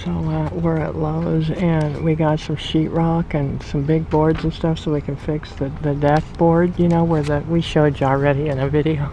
So we're at Lowe's and we got some sheetrock and some big boards and stuff so we can fix the deck board, you know, we showed you already in a video.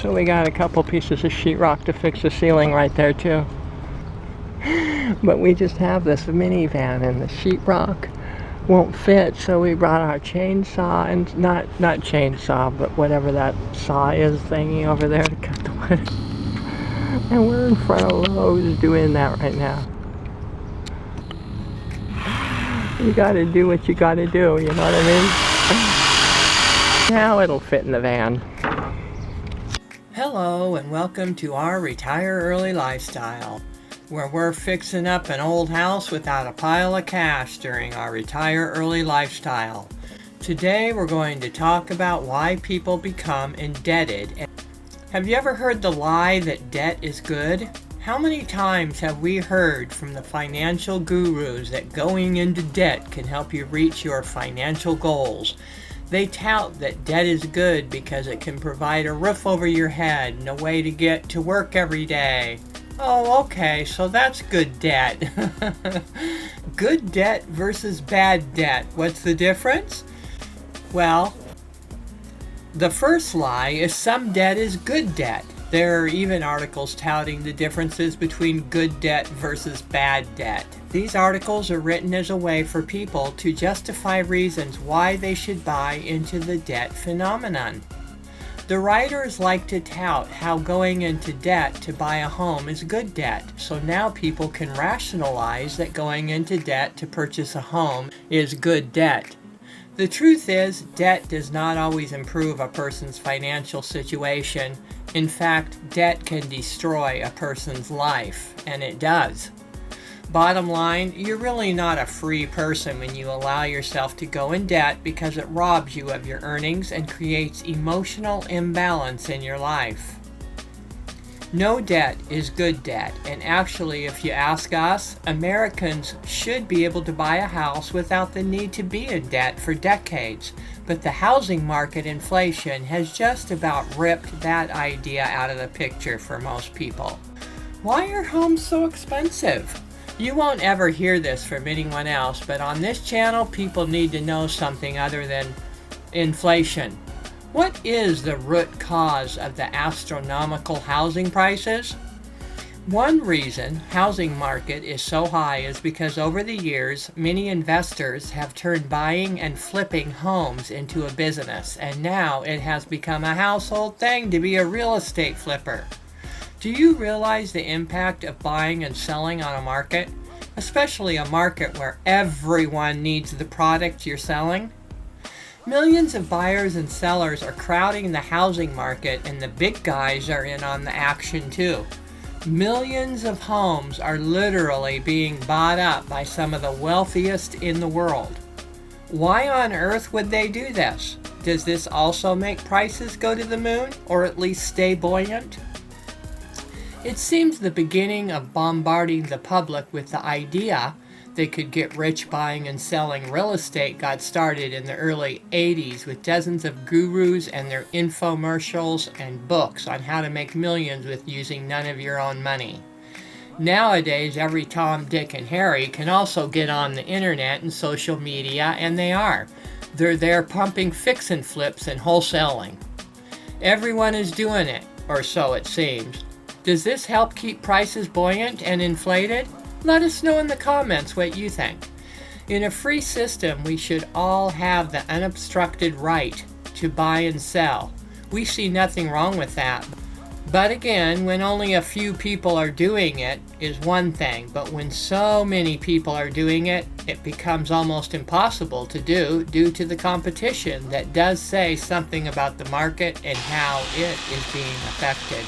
So we got a couple pieces of sheetrock to fix the ceiling right there too. But we just have this minivan and the sheetrock won't fit, so we brought our chainsaw, and not chainsaw, but whatever that saw is thingy over there to cut the wood. And we're in front of Lowe's doing that right now. You gotta do what you gotta do, you know what I mean? Now it'll fit in the van. Hello and welcome to our Retire Early lifestyle, where we're fixing up an old house without a pile of cash during our Retire Early lifestyle. Today we're going to talk about why people become indebted. Have you ever heard the lie that debt is good? How many times have we heard from the financial gurus that going into debt can help you reach your financial goals? They tout that debt is good because it can provide a roof over your head and a way to get to work every day. Oh, okay, so that's good debt. Good debt versus bad debt. What's the difference? Well, the first lie is some debt is good debt. There are even articles touting the differences between good debt versus bad debt. These articles are written as a way for people to justify reasons why they should buy into the debt phenomenon. The writers like to tout how going into debt to buy a home is good debt, so now people can rationalize that going into debt to purchase a home is good debt. The truth is, debt does not always improve a person's financial situation. In fact, debt can destroy a person's life, and it does. Bottom line, you're really not a free person when you allow yourself to go in debt because it robs you of your earnings and creates emotional imbalance in your life. No debt is good debt, and actually, if you ask us, Americans should be able to buy a house without the need to be in debt for decades. But the housing market inflation has just about ripped that idea out of the picture for most people. Why are homes so expensive? You won't ever hear this from anyone else, but on this channel, people need to know something other than inflation. What is the root cause of the astronomical housing prices? One reason housing market is so high is because over the years, many investors have turned buying and flipping homes into a business, and now it has become a household thing to be a real estate flipper. Do you realize the impact of buying and selling on a market, especially a market where everyone needs the product you're selling? Millions of buyers and sellers are crowding the housing market, and the big guys are in on the action too. Millions of homes are literally being bought up by some of the wealthiest in the world. Why on earth would they do this? Does this also make prices go to the moon, or at least stay buoyant? It seems the beginning of bombarding the public with the idea they could get rich buying and selling real estate got started in the early 80s with dozens of gurus and their infomercials and books on how to make millions with using none of your own money. Nowadays, every Tom, Dick, and Harry can also get on the internet and social media, and they are. They're there pumping fix and flips and wholesaling. Everyone is doing it, or so it seems. Does this help keep prices buoyant and inflated? Let us know in the comments what you think. In a free system, we should all have the unobstructed right to buy and sell. We see nothing wrong with that. But again, when only a few people are doing it is one thing, but when so many people are doing it, it becomes almost impossible to do due to the competition that does say something about the market and how it is being affected.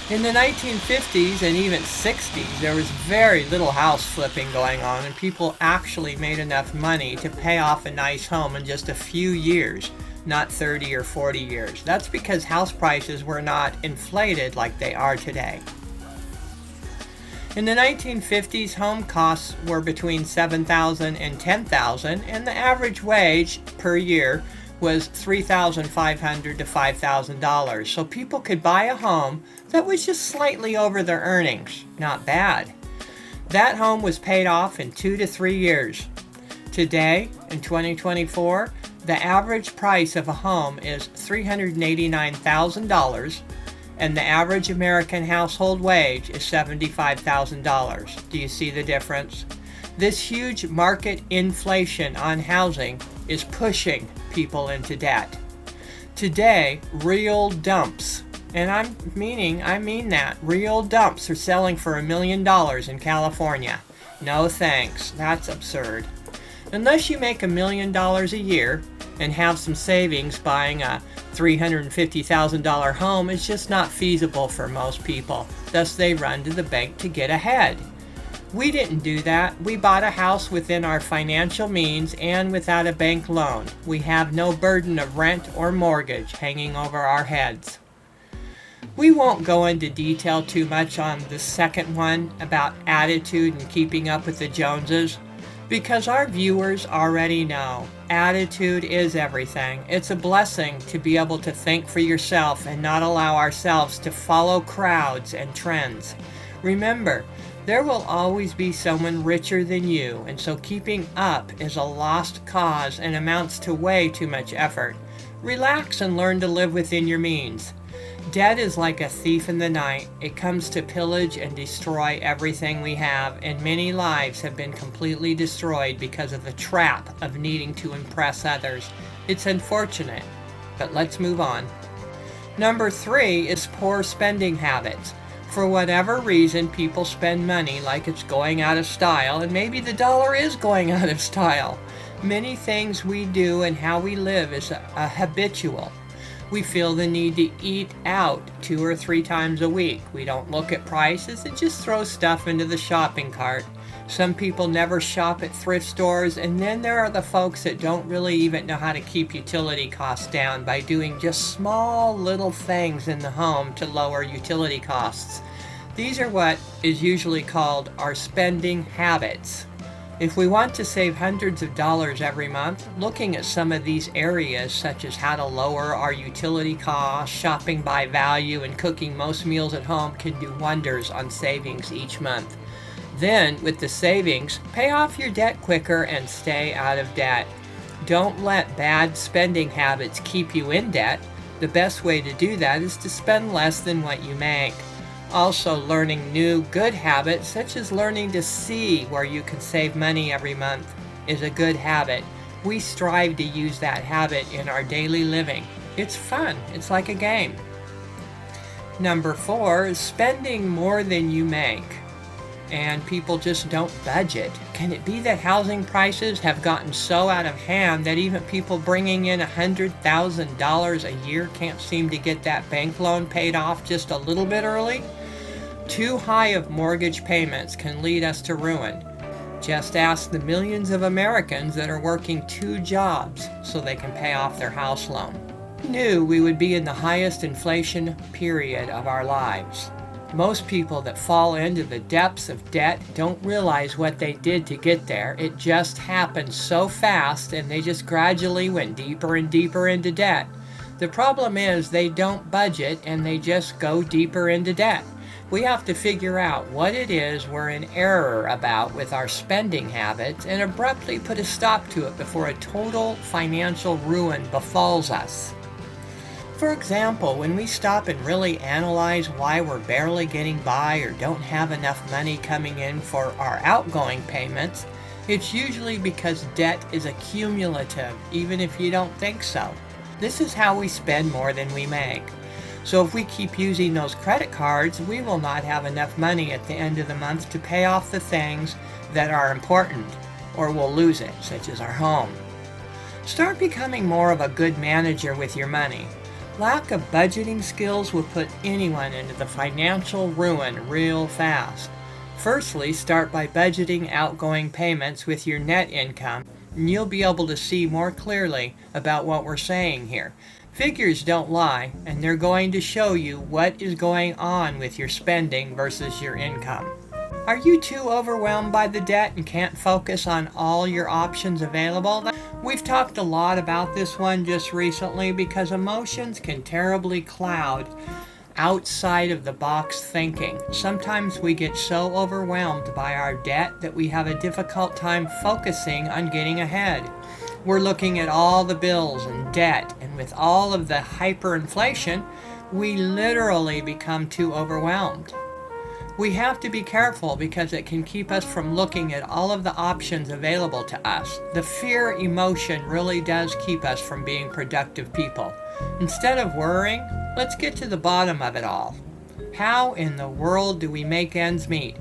In the 1950s and even 60s, there was very little house flipping going on, and people actually made enough money to pay off a nice home in just a few years, not 30 or 40 years. That's because house prices were not inflated like they are today. In the 1950s, home costs were between $7,000 and $10,000, and the average wage per year was $3,500 to $5,000, so people could buy a home that was just slightly over their earnings. Not bad. That home was paid off in 2 to 3 years. Today, in 2024, the average price of a home is $389,000, and the average American household wage is $75,000. Do you see the difference? This huge market inflation on housing is pushing people into debt. Today, real dumps, and I mean that, real dumps are selling for $1 million in California. No thanks, that's absurd. Unless you make $1 million a year and have some savings, buying a $350,000 home is just not feasible for most people. Thus, they run to the bank to get ahead. We didn't do that. We bought a house within our financial means and without a bank loan. We have no burden of rent or mortgage hanging over our heads. We won't go into detail too much on the second one about attitude and keeping up with the Joneses, because our viewers already know attitude is everything. It's a blessing to be able to think for yourself and not allow ourselves to follow crowds and trends. Remember, there will always be someone richer than you, and so keeping up is a lost cause and amounts to way too much effort. Relax and learn to live within your means. Debt is like a thief in the night. It comes to pillage and destroy everything we have, and many lives have been completely destroyed because of the trap of needing to impress others. It's unfortunate, but let's move on. Number 3 is poor spending habits. For whatever reason, people spend money like it's going out of style, and maybe the dollar is going out of style. Many things we do and how we live is a habitual. We feel the need to eat out 2 or 3 times a week. We don't look at prices and just throw stuff into the shopping cart. Some people never shop at thrift stores, and then there are the folks that don't really even know how to keep utility costs down by doing just small little things in the home to lower utility costs. These are what is usually called our spending habits. If we want to save hundreds of dollars every month, looking at some of these areas such as how to lower our utility costs, shopping by value, and cooking most meals at home can do wonders on savings each month. Then, with the savings, pay off your debt quicker and stay out of debt. Don't let bad spending habits keep you in debt. The best way to do that is to spend less than what you make. Also, learning new good habits, such as learning to see where you can save money every month, is a good habit. We strive to use that habit in our daily living. It's fun. It's like a game. Number 4 is spending more than you make. And people just don't budget. Can it be that housing prices have gotten so out of hand that even people bringing in $100,000 a year can't seem to get that bank loan paid off just a little bit early? Too high of mortgage payments can lead us to ruin. Just ask the millions of Americans that are working 2 jobs so they can pay off their house loan. We knew we would be in the highest inflation period of our lives. Most people that fall into the depths of debt don't realize what they did to get there. It just happened so fast, and they just gradually went deeper and deeper into debt. The problem is they don't budget, and they just go deeper into debt. We have to figure out what it is we're in error about with our spending habits and abruptly put a stop to it before a total financial ruin befalls us. For example, when we stop and really analyze why we're barely getting by or don't have enough money coming in for our outgoing payments, it's usually because debt is accumulative, even if you don't think so. This is how we spend more than we make. So if we keep using those credit cards, we will not have enough money at the end of the month to pay off the things that are important, or we'll lose it, such as our home. Start becoming more of a good manager with your money. Lack of budgeting skills will put anyone into the financial ruin real fast. Firstly, start by budgeting outgoing payments with your net income, and you'll be able to see more clearly about what we're saying here. Figures don't lie, and they're going to show you what is going on with your spending versus your income. Are you too overwhelmed by the debt and can't focus on all your options available? We've talked a lot about this one just recently because emotions can terribly cloud outside of the box thinking. Sometimes we get so overwhelmed by our debt that we have a difficult time focusing on getting ahead. We're looking at all the bills and debt, and with all of the hyperinflation, we literally become too overwhelmed. We have to be careful because it can keep us from looking at all of the options available to us. The fear emotion really does keep us from being productive people. Instead of worrying, let's get to the bottom of it all. How in the world do we make ends meet?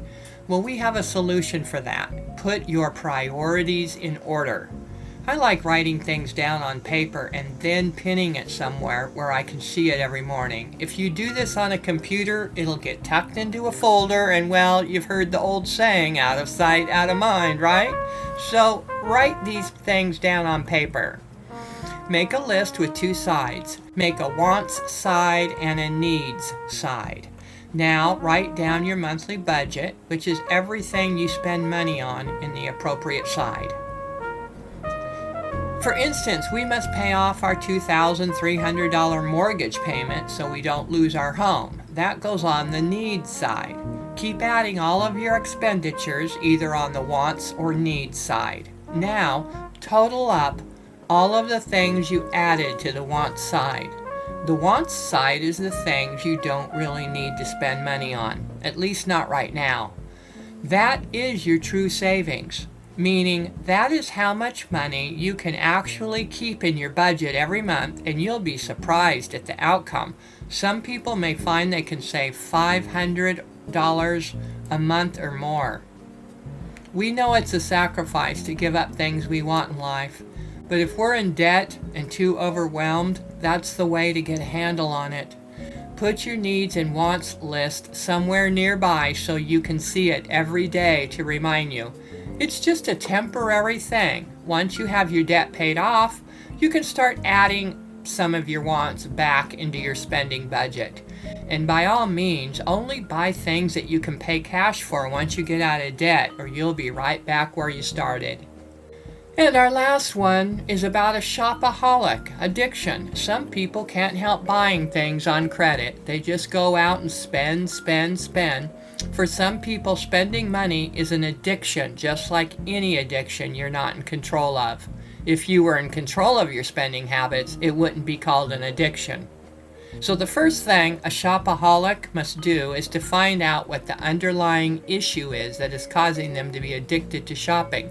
Well, we have a solution for that. Put your priorities in order. I like writing things down on paper and then pinning it somewhere where I can see it every morning. If you do this on a computer, it'll get tucked into a folder and, well, you've heard the old saying, out of sight, out of mind, right? So write these things down on paper. Make a list with two sides. Make a wants side and a needs side. Now write down your monthly budget, which is everything you spend money on in the appropriate side. For instance, we must pay off our $2,300 mortgage payment so we don't lose our home. That goes on the needs side. Keep adding all of your expenditures either on the wants or needs side. Now, total up all of the things you added to the wants side. The wants side is the things you don't really need to spend money on, at least not right now. That is your true savings. Meaning that is how much money you can actually keep in your budget every month, and you'll be surprised at the outcome. Some people may find they can save $500 a month or more. We know it's a sacrifice to give up things we want in life, but if we're in debt and too overwhelmed, that's the way to get a handle on it. Put your needs and wants list somewhere nearby so you can see it every day to remind you. It's just a temporary thing. Once you have your debt paid off, you can start adding some of your wants back into your spending budget. And by all means, only buy things that you can pay cash for once you get out of debt, or you'll be right back where you started. And our last one is about a shopaholic addiction. Some people can't help buying things on credit. They just go out and spend. For some people, spending money is an addiction, just like any addiction you're not in control of. If you were in control of your spending habits, it wouldn't be called an addiction. So the first thing a shopaholic must do is to find out what the underlying issue is that is causing them to be addicted to shopping.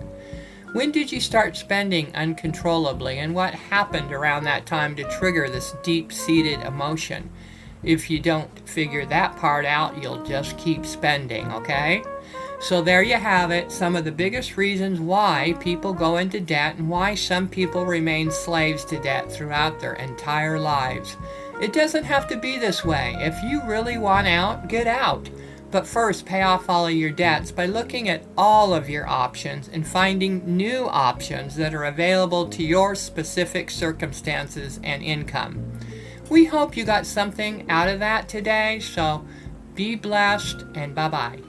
When did you start spending uncontrollably, and what happened around that time to trigger this deep-seated emotion? If you don't figure that part out, you'll just keep spending, okay? So there you have it, some of the biggest reasons why people go into debt and why some people remain slaves to debt throughout their entire lives. It doesn't have to be this way. If you really want out, get out. But first, pay off all of your debts by looking at all of your options and finding new options that are available to your specific circumstances and income. We hope you got something out of that today, so be blessed and bye-bye.